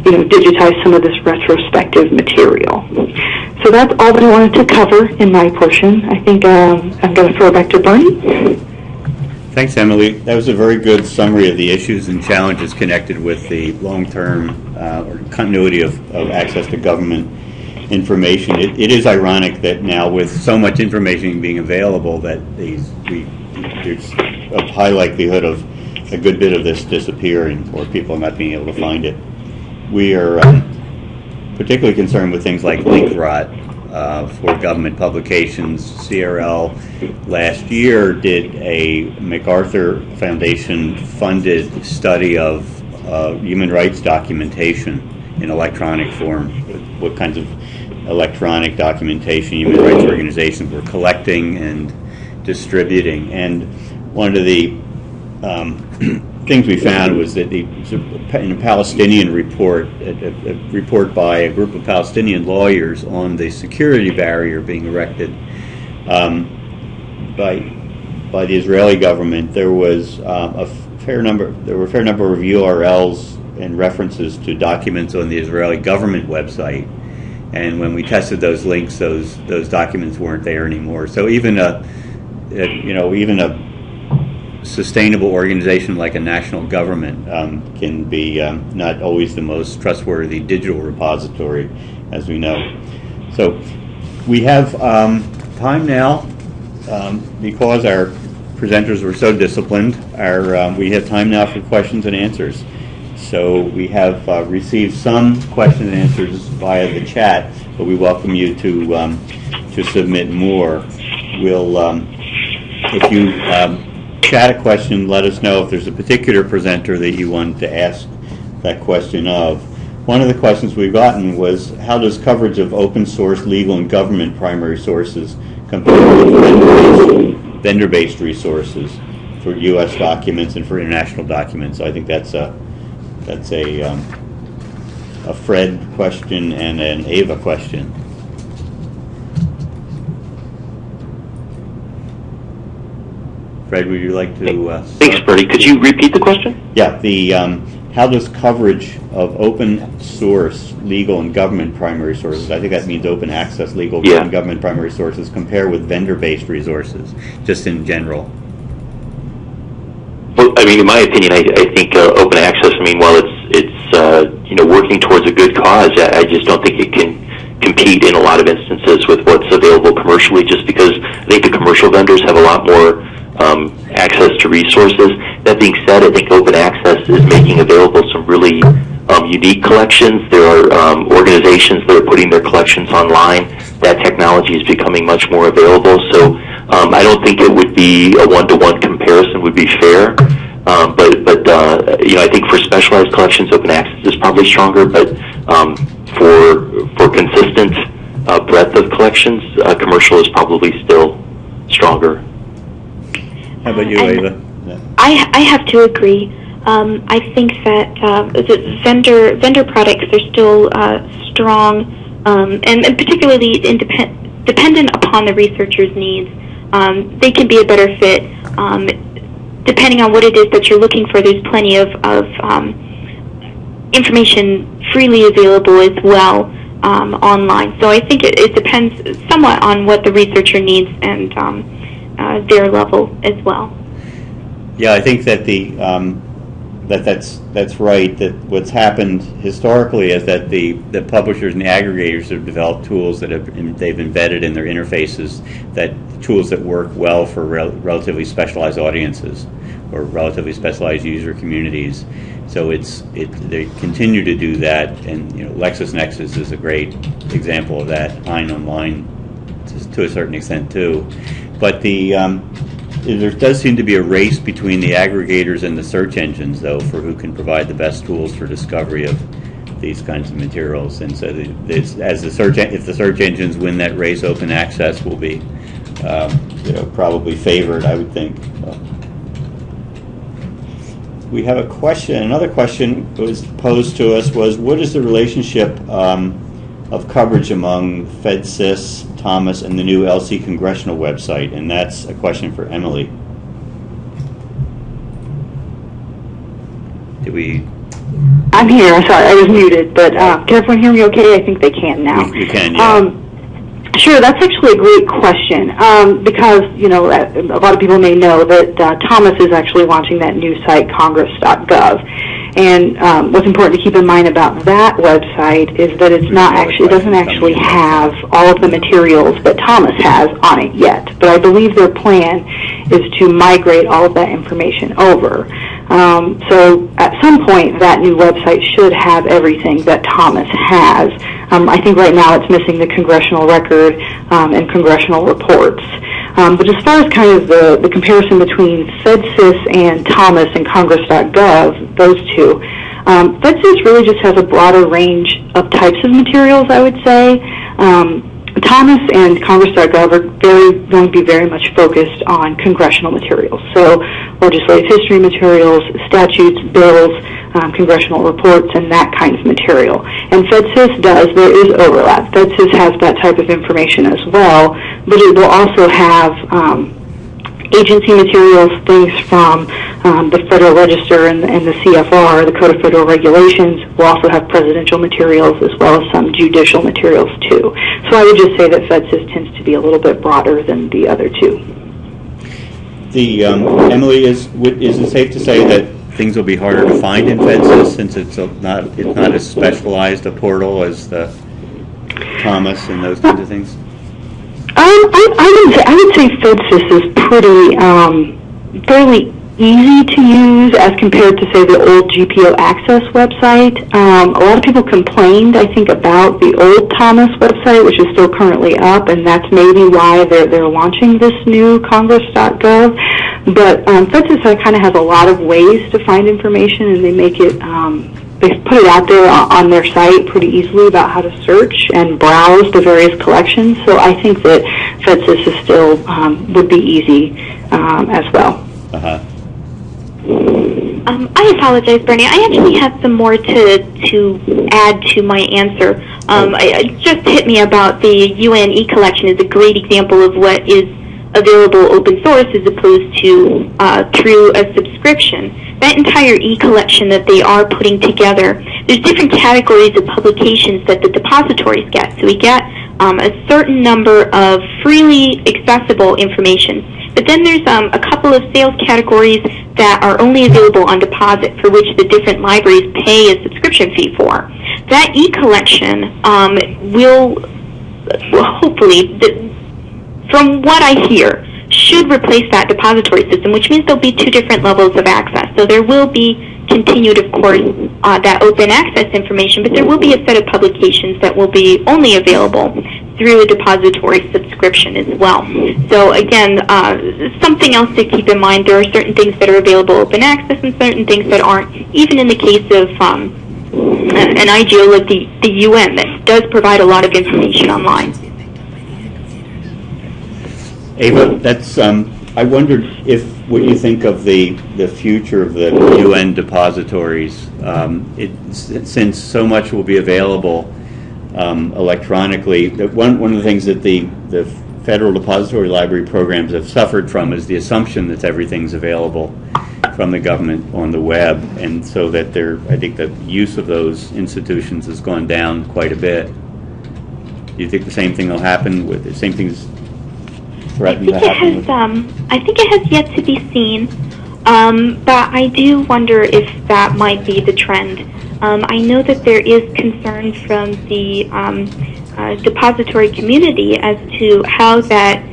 digitize some of this retrospective material. So that's all that I wanted to cover in my portion. I think I'm going to throw it back to Bernie. Thanks, Emily. That was a very good summary of the issues and challenges connected with the long-term or continuity of access to government information. It is ironic that now, with so much information being available, that there's a high likelihood of a good bit of this disappearing or people not being able to find it. We are particularly concerned with things like link rot, for government publications. CRL last year did a MacArthur Foundation funded study of human rights documentation in electronic form. What kinds of electronic documentation human rights organizations were collecting and distributing. And one of the things we found was that in a Palestinian report, a report by a group of Palestinian lawyers on the security barrier being erected by the Israeli government, there was a fair number of URLs and references to documents on the Israeli government website. And when we tested those links, those documents weren't there anymore. So even a sustainable organization like a national government can be not always the most trustworthy digital repository, as we know. So we have time now because our presenters were so disciplined. We have time now for questions and answers. So we have received some questions and answers via the chat, but we welcome you to submit more. We'll if you chat a question, let us know if there's a particular presenter that you want to ask that question of. One of the questions we've gotten was, how does coverage of open source legal and government primary sources compare with vendor-based resources for U.S. documents and for international documents? So I think that's a Fred question and an Ava question. Fred, would you like to? Thanks, Bernie. Could you repeat the question? Yeah. How does coverage of open source legal and government primary sources, I think that means open access legal and government primary sources, compare with vendor-based resources, just in general? Well, I mean, in my opinion, I think open access, while it's working towards a good cause, I just don't think it can compete in a lot of instances with what's available commercially, just because I think the commercial vendors have a lot more access to resources. That being said, I think open access is making available some really unique collections. There are organizations that are putting their collections online. That technology is becoming much more available. So I don't think it would be a one-to-one comparison would be fair. But I think for specialized collections, open access is probably stronger. But for consistent breadth of collections, commercial is probably still stronger. How about you, Ava? I have to agree. I think that vendor products are still strong, and particularly dependent upon the researcher's needs. They can be a better fit depending on what it is that you're looking for. There's plenty of information freely available as well online. So I think it depends somewhat on what the researcher needs and their level as well. Yeah, I think that that's right. That what's happened historically is that the publishers and the aggregators have developed tools that they've embedded in their interfaces, tools that work well for relatively specialized audiences or relatively specialized user communities. So they continue to do that, and LexisNexis is a great example of that. Hein Online to a certain extent too. But there does seem to be a race between the aggregators and the search engines, though, for who can provide the best tools for discovery of these kinds of materials. And so, if the search engines win that race, open access will be, probably favored, I would think. We have a question. Another question that was posed to us was, what is the relationship of coverage among FDsys, Thomas, and the new LC Congressional website? And that's a question for Emily. I'm here. Sorry, I was muted. But can everyone hear me okay? I think they can now. We can, yeah. Sure, that's actually a great question because, a lot of people may know that Thomas is actually launching that new site, congress.gov. And what's important to keep in mind about that website is that it doesn't actually have all of the materials that Thomas has on it yet. But I believe their plan is to migrate all of that information over. So at some point, that new website should have everything that Thomas has. I think right now it's missing the congressional record and congressional reports. But as far as kind of the comparison between FDsys and Thomas and Congress.gov, those two, FDsys really just has a broader range of types of materials, I would say. Thomas and Congress.gov are going to be very much focused on congressional materials, so legislative history materials, statutes, bills, congressional reports, and that kind of material. And FDsys does, there is overlap. FDsys has that type of information as well, but it will also have agency materials, things from the Federal Register and the CFR, the Code of Federal Regulations. We'll also have presidential materials as well as some judicial materials too. So I would just say that FDsys tends to be a little bit broader than the other two. Emily, is it safe to say that things will be harder to find in FDsys since it's not as specialized a portal as the Thomas and those kinds of things? I would say FDsys is pretty fairly easy to use as compared to, say, the old GPO Access website. A lot of people complained, I think, about the old Thomas website, which is still currently up, and that's maybe why they're launching this new Congress.gov. But FDsys kind of has a lot of ways to find information, and they make it they put it out there on their site pretty easily about how to search and browse the various collections. So I think that FDsys is still would be easy as well. Uh-huh. I apologize, Bernie. I actually have some more to add to my answer. It just hit me about the UN e-collection is a great example of what is available open source as opposed to through a subscription. That entire e-collection that they are putting together, there's different categories of publications that the depositories get. So we get a certain number of freely accessible information. But then there's a couple of sales categories that are only available on deposit, for which the different libraries pay a subscription fee for. That e-collection will hopefully, from what I hear, should replace that depository system, which means there'll be two different levels of access. So there will be continued, of course, that open access information, but there will be a set of publications that will be only available through a depository subscription as well. So again, something else to keep in mind, there are certain things that are available open access and certain things that aren't, even in the case of an IGO like the UN that does provide a lot of information online. Ava, that's. I wondered what you think of the future of the UN depositories. Since so much will be available electronically, one of the things that the federal depository library programs have suffered from is the assumption that everything's available from the government on the web, and so that I think the use of those institutions has gone down quite a bit. Do you think the same thing will happen with the same things? I think it has yet to be seen, but I do wonder if that might be the trend. I know that there is concern from the depository community as to how that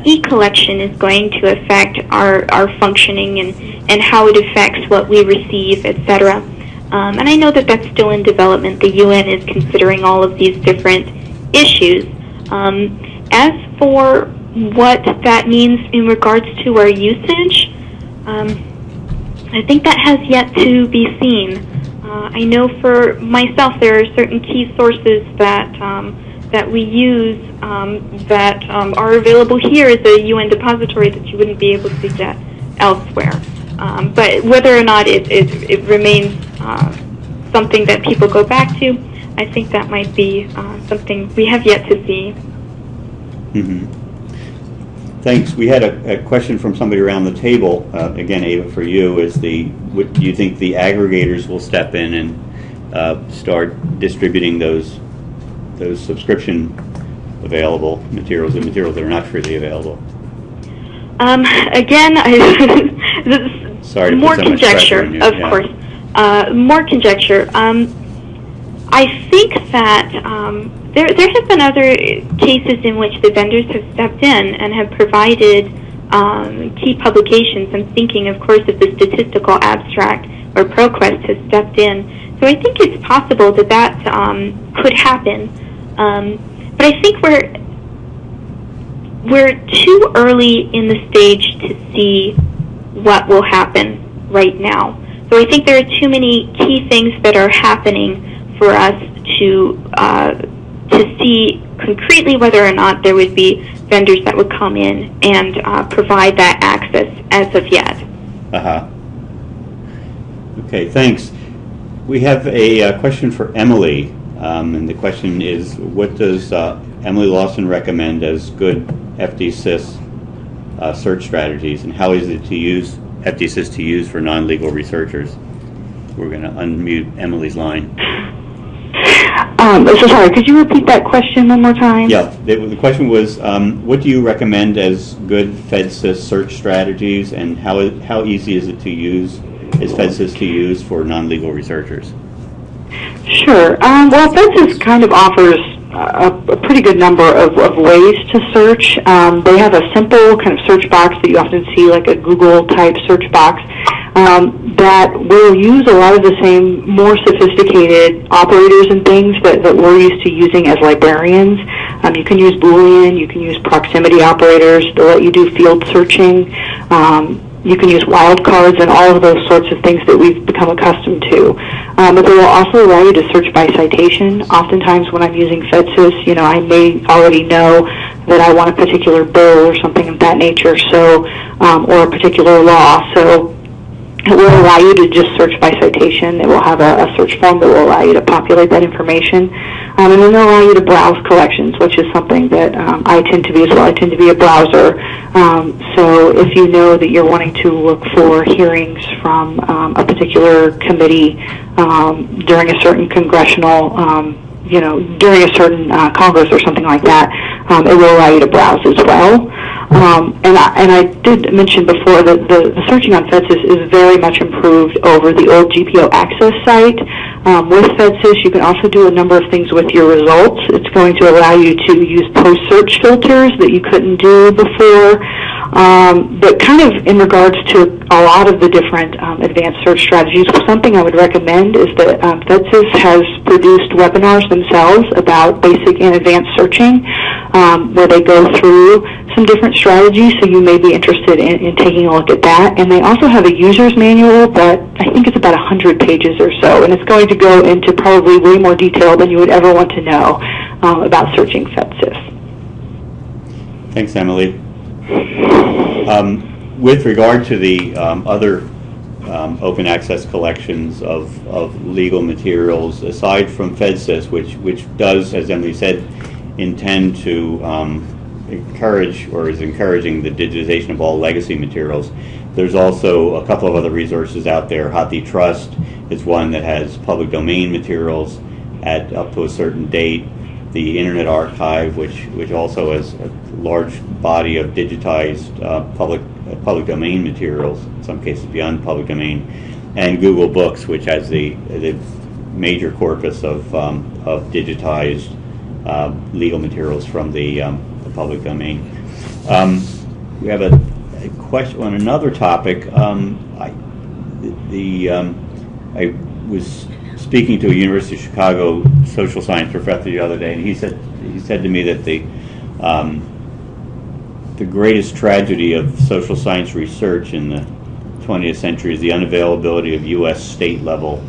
e-collection is going to affect our functioning and how it affects what we receive, etc. And I know that that's still in development. The UN is considering all of these different issues. As for what that means in regards to our usage, I think that has yet to be seen. I know for myself there are certain key sources that we use that are available here as a UN depository that you wouldn't be able to get elsewhere. But whether or not it remains something that people go back to, I think that might be something we have yet to see. Mm-hmm. Thanks. We had a question from somebody around the table. Again, Ava, for you, do you think the aggregators will step in and start distributing those subscription available materials and materials that are not freely available? Again, sorry to more put so much conjecture, pressure on you. of Yeah. course. More conjecture. I think that there have been other cases in which the vendors have stepped in and have provided key publications. I'm thinking, of course, of the Statistical Abstract, where ProQuest has stepped in. So I think it's possible that that could happen. But I think we're too early in the stage to see what will happen right now. So I think there are too many key things that are happening for us to see concretely whether or not there would be vendors that would come in and provide that access as of yet. Okay, thanks. We have a question for Emily, and the question is, what does Emily Lawson recommend as good FDsys search strategies, and how is it to use FDsys to use for non-legal researchers? We're going to unmute Emily's line. So sorry, could you repeat that question one more time? Yeah, the question was, what do you recommend as good FDsys search strategies, and how easy is it to use, is FDsys to use for non-legal researchers? Sure. Well, FDsys kind of offers a pretty good number of ways to search. They have a simple kind of search box that you often see, like a Google-type search box, that will use a lot of the same more sophisticated operators and things that we're used to using as librarians. You can use Boolean, you can use proximity operators that let you do field searching. You can use wildcards and all of those sorts of things that we've become accustomed to. But they will also allow you to search by citation. Oftentimes when I'm using FDsys, I may already know that I want a particular bill or something of that nature, so or a particular law. So it will allow you to just search by citation. It will have a search form that will allow you to populate that information. And then they'll allow you to browse collections, which is something that I tend to be as well. I tend to be a browser. So if you know that you're wanting to look for hearings from a particular committee during a certain congressional, during a certain Congress or something like that, it will allow you to browse as well. And I did mention before that the searching on FDsys is very much improved over the old GPO Access site. With FDsys, you can also do a number of things with your results. It's going to allow you to use post-search filters that you couldn't do before. But kind of in regards to a lot of the different advanced search strategies, something I would recommend is that FDsys has produced webinars themselves about basic and advanced searching, where they go through some different strategies, so you may be interested in taking a look at that. And they also have a user's manual that I think it's about 100 pages or so, and it's going to go into probably way more detail than you would ever want to know about searching FDsys. Thanks, Emily. With regard to the other open access collections of legal materials, aside from FDsys, which does, as Emily said, intend to encourage or is encouraging the digitization of all legacy materials, there's also a couple of other resources out there. HathiTrust is one that has public domain materials at up to a certain date. The Internet Archive, which also has a large body of digitized public domain materials, in some cases beyond public domain, and Google Books, which has the major corpus of digitized legal materials from the public domain. We have a question on another topic. I was speaking to a University of Chicago social science professor the other day, and he said to me that the greatest tragedy of social science research in the 20th century is the unavailability of U.S. state-level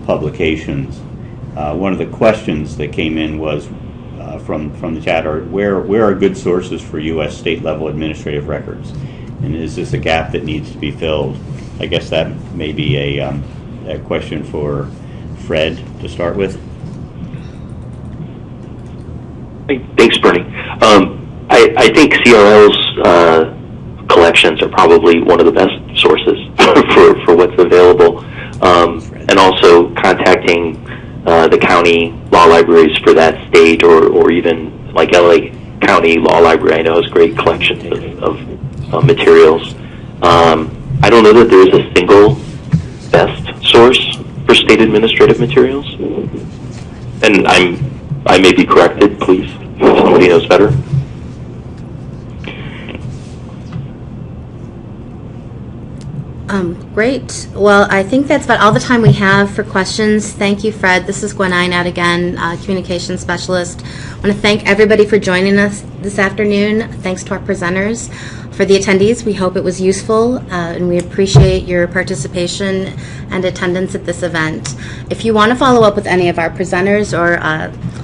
publications. One of the questions that came in was from the chat are where are good sources for U.S. state-level administrative records, and is this a gap that needs to be filled? I guess that may be a question for Fred to start with. Thanks, Bernie. I think CRL's collections are probably one of the best sources for what's available, and also contacting the county law libraries for that state, or even like LA County Law Library, I know has great collections of materials. I don't know that there's a single best source for state administrative materials, and I may be corrected, please, if somebody knows better. Great. Well, I think that's about all the time we have for questions. Thank you, Fred. This is Gwen Einat again, Communications Specialist. I want to thank everybody for joining us this afternoon. Thanks to our presenters. For the attendees, we hope it was useful, and we appreciate your participation and attendance at this event. If you want to follow up with any of our presenters or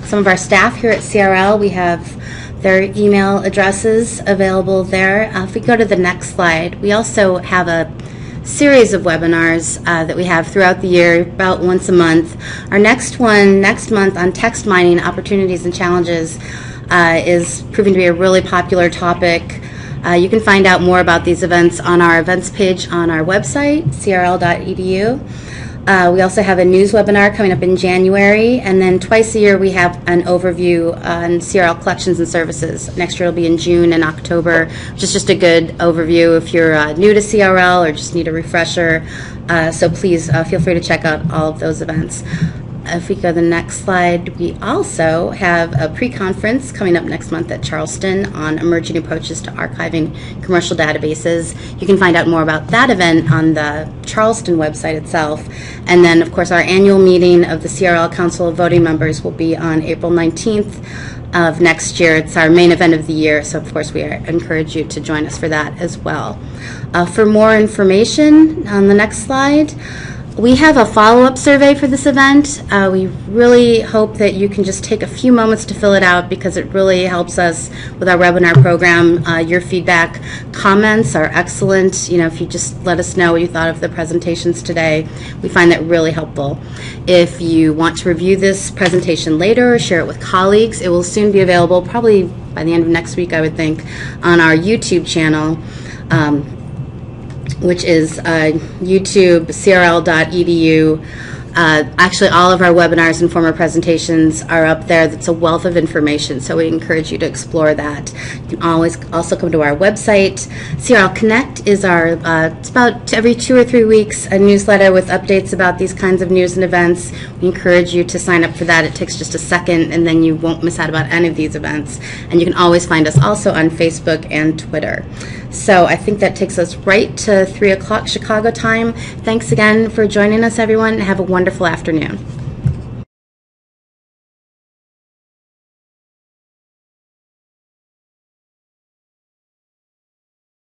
some of our staff here at CRL, we have their email addresses available there. If we go to the next slide, we also have a series of webinars that we have throughout the year, about once a month. Our next one next month on text mining opportunities and challenges is proving to be a really popular topic. You can find out more about these events on our events page on our website, crl.edu. We also have a news webinar coming up in January, and then twice a year we have an overview on CRL collections and services. Next year will be in June and October, which is just a good overview if you're new to CRL or just need a refresher. So please feel free to check out all of those events. If we go to the next slide, we also have a pre-conference coming up next month at Charleston on emerging approaches to archiving commercial databases. You can find out more about that event on the Charleston website itself. And then, of course, our annual meeting of the CRL Council of Voting Members will be on April 19th of next year. It's our main event of the year, so of course we encourage you to join us for that as well. For more information, on the next slide, we have a follow-up survey for this event. We really hope that you can just take a few moments to fill it out because it really helps us with our webinar program. Your feedback, comments are excellent. You know, if you just let us know what you thought of the presentations today, we find that really helpful. If you want to review this presentation later or share it with colleagues, it will soon be available, probably by the end of next week, I would think, on our YouTube channel. Which is YouTube, crl.edu. Actually, all of our webinars and former presentations are up there. That's a wealth of information, so we encourage you to explore that. You can always also come to our website. CRL Connect is our, it's about every 2 or 3 weeks, a newsletter with updates about these kinds of news and events. We encourage you to sign up for that. It takes just a second, and then you won't miss out about any of these events. And you can always find us also on Facebook and Twitter. So I think that takes us right to 3 o'clock Chicago time. Thanks again for joining us, everyone, and have a wonderful afternoon.